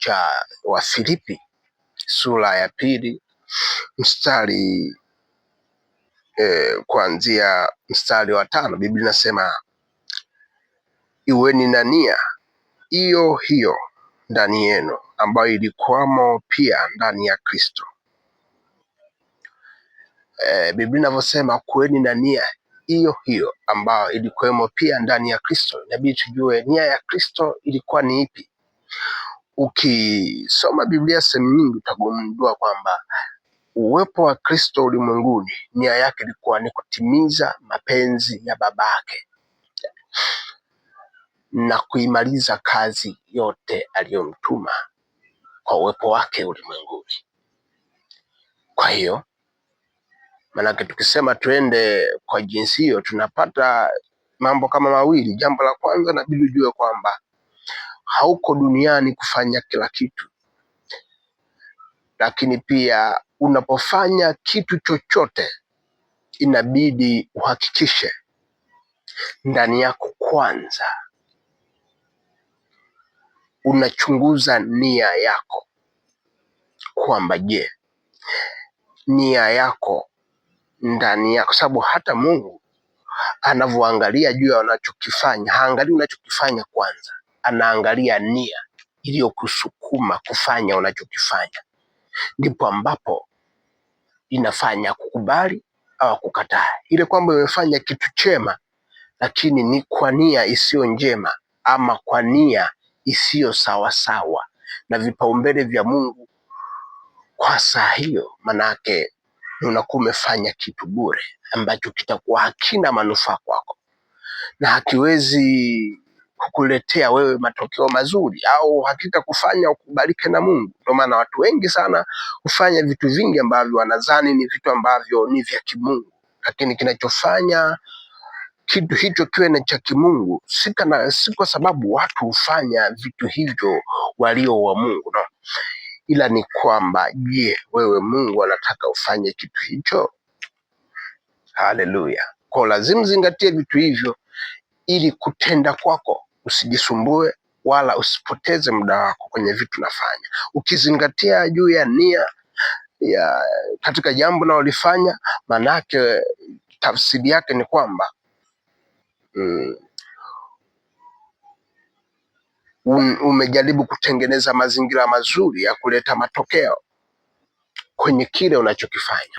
cha Wafilipi sura ya 2 mstari kuanzia mstari wa 5, Biblia inasema iweni na nia hiyo hiyo ndani yenu ambayo ilikuwamo pia ndani ya Kristo. Biblia inavyosema kuweni na nia hiyo hiyo ambayo ilikuwemo pia ndani ya Kristo, inabidi tujue nia ya Kristo ilikuwa ni ipi. Ukisoma Biblia sehemu nyingi utagundua kwamba uwepo wa Kristo ulimwenguni, nia yake ilikuwa ni kutimiza mapenzi ya Babake na kuimaliza kazi yote aliyomtuma kwa uwepo wake ulimwenguni. Kwa hiyo manake tukisema tuende kwa jinsi hiyo, tunapata mambo kama mawili. Jambo la kwanza, inabidi ujue kwamba hauko duniani kufanya kila kitu, lakini pia unapofanya kitu chochote inabidi uhakikishe ndani yako kwanza unachunguza nia yako, kwamba je, nia yako ndani yako, sababu hata Mungu anavyoangalia juu ya unachokifanya, haangalii unachokifanya kwanza, anaangalia nia iliyokusukuma kufanya unachokifanya. Ndipo ambapo inafanya kukubali au kukataa. Ile kwamba umefanya kitu chema lakini ni kwa nia isiyo njema, ama kwa nia isiyo sawasawa na vipaumbele vya Mungu kwa saa hiyo, manake unakuwa umefanya kitu bure ambacho kitakuwa hakina manufaa kwako na hakiwezi kukuletea wewe matokeo mazuri, au hakika kufanya ukubalike na Mungu. Ndio maana watu wengi sana hufanya vitu vingi ambavyo wanadhani ni vitu ambavyo ni vya kimungu, lakini kinachofanya kitu hicho kiwe na cha kimungu si kwa sababu watu hufanya vitu hivyo walio wa Mungu, no. Ila ni kwamba je, wewe Mungu anataka ufanye kitu hicho? Haleluya. Kwa lazima zingatie vitu hivyo ili kutenda kwako usijisumbue wala usipoteze muda wako kwenye vitu nafanya. Ukizingatia juu ya nia ya katika jambo unalolifanya, manake tafsiri yake ni kwamba umejaribu kutengeneza mazingira mazuri ya kuleta matokeo kwenye kile unachokifanya.